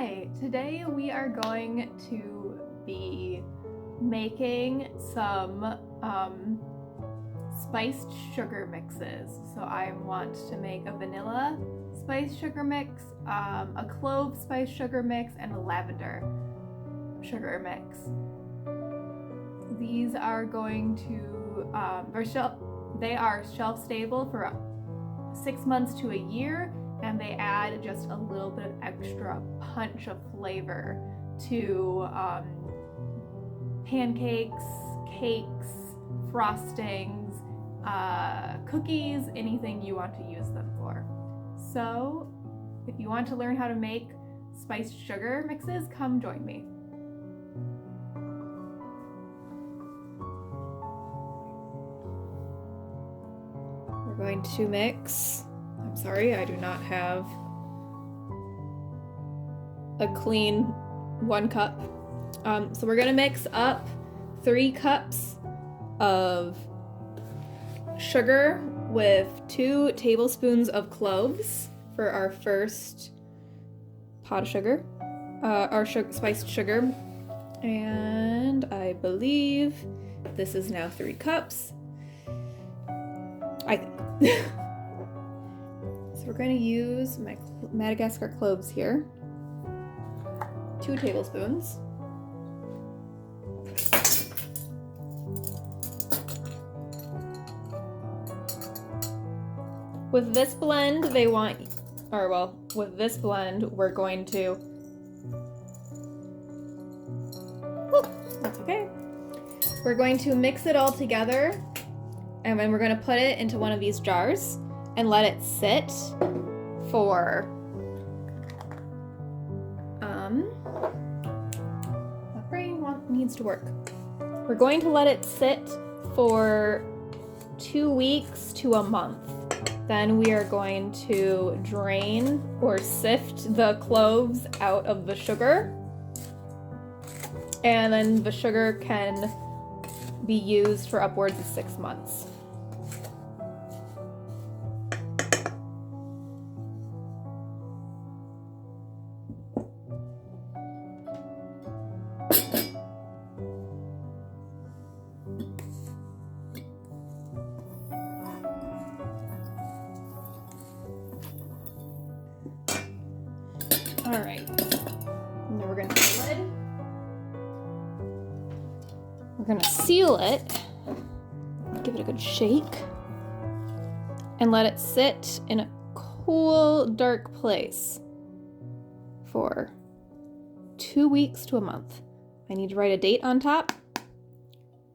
Hi, today we are going to be making some spiced sugar mixes. So I want to make a vanilla spiced sugar mix, a clove spiced sugar mix, and a lavender sugar mix. These are going to, they are shelf stable for 6 months to a year, and they add just a little bit of extra punch of flavor to pancakes, cakes, frostings, cookies, anything you want to use them for. So if you want to learn how to make spiced sugar mixes, come join me. We're going to mix, I'm sorry, I do not have a clean 1 cup. So we're gonna mix up 3 cups of sugar with 2 tablespoons of cloves for our first pot of sugar, our spiced sugar. And I believe this is now 3 cups. I think. So we're going to use my Madagascar cloves here. 2 tablespoons. With this blend, with this blend, we're going to, that's okay. We're going to mix it all together, and then we're going to put it into one of these jars and let it sit for, my brain needs to work. We're going to let it sit for 2 weeks to a month. Then we are going to drain or sift the cloves out of the sugar. And then the sugar can be used for upwards of 6 months. All right, and then we're gonna put the lid. We're gonna seal it, give it a good shake, and let it sit in a cool, dark place for 2 weeks to a month. I need to write a date on top,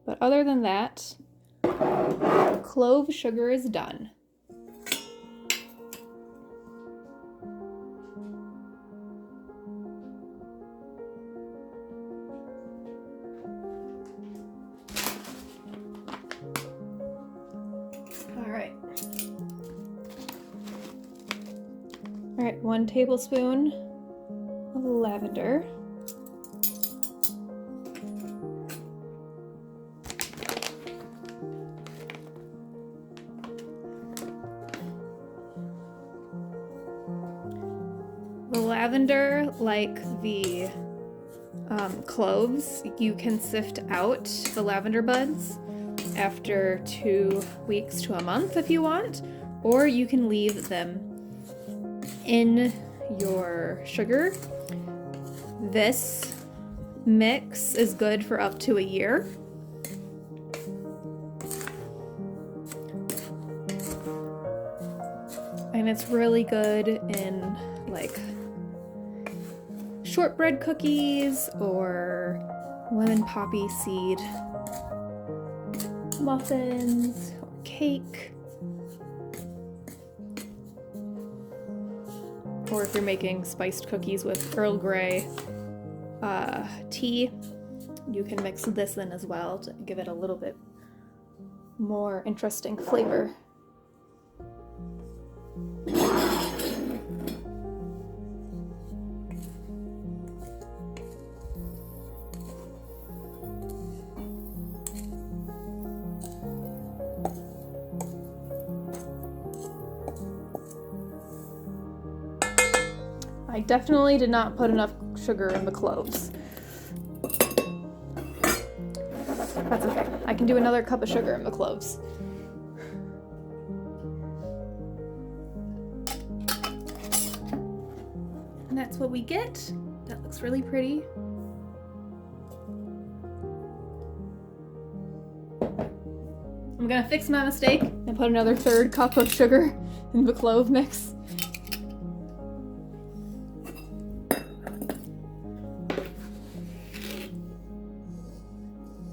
but other than that, clove sugar is done. All right, 1 tablespoon of lavender. The lavender, like the cloves, you can sift out the lavender buds after 2 weeks to a month if you want, or you can leave them in your sugar. This mix is good for up to a year. And it's really good in like shortbread cookies or lemon poppy seed muffins or cake. Or if you're making spiced cookies with Earl Grey tea, you can mix this in as well to give it a little bit more interesting flavor. I definitely did not put enough sugar in the cloves. That's okay. I can do another cup of sugar in the cloves. And that's what we get. That looks really pretty. I'm gonna fix my mistake and put another 1/3 cup of sugar in the clove mix.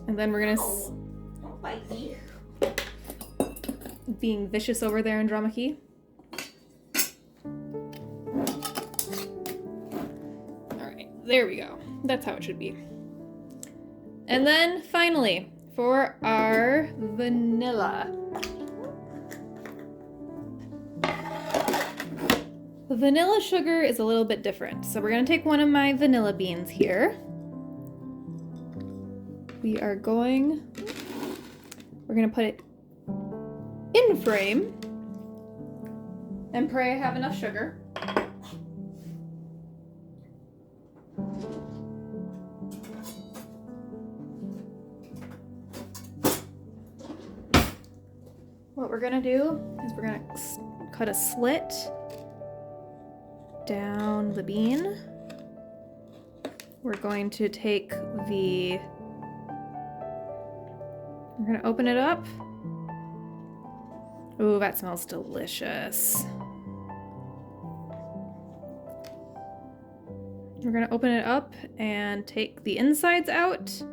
And then we're gonna being vicious over there in drama key. Alright, there we go. That's how it should be. And then finally, for our vanilla. The vanilla sugar is a little bit different. So we're gonna take one of my vanilla beans here. We're gonna put it in frame and pray I have enough sugar. What we're gonna do is we're gonna cut a slit down the bean. We're going to take we're gonna open it up. Ooh, that smells delicious. We're gonna open it up and take the insides out.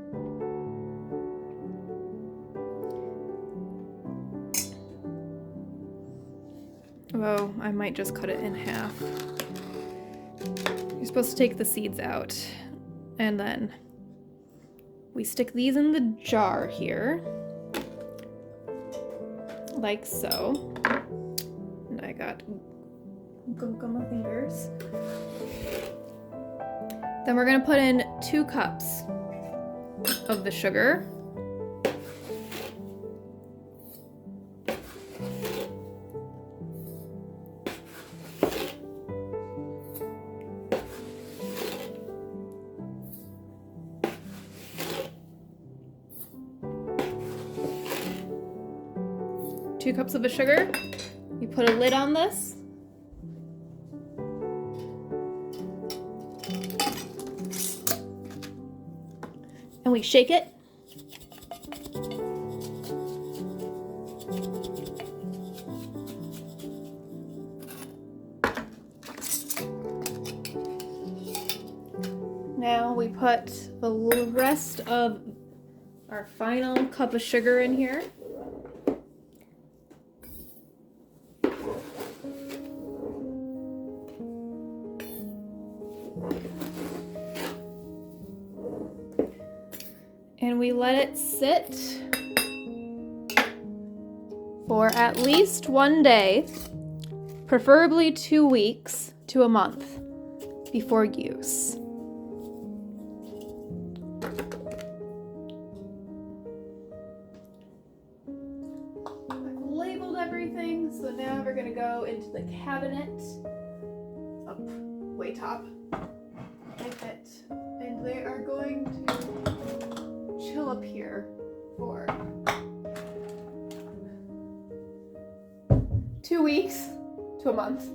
Oh, I might just cut it in half. You're supposed to take the seeds out. And then we stick these in the jar here. Like so. And I got gunk on my fingers. Then we're gonna put in 2 cups of the sugar. Two cups of the sugar. You put a lid on this. And we shake it. Now we put the rest of our final cup of sugar in here. And we let it sit for at least 1 day, preferably 2 weeks to a month before use. I've labeled everything, so now we're gonna go into the cabinet up way top like that, and they are going to chill up here for 2 weeks to a month.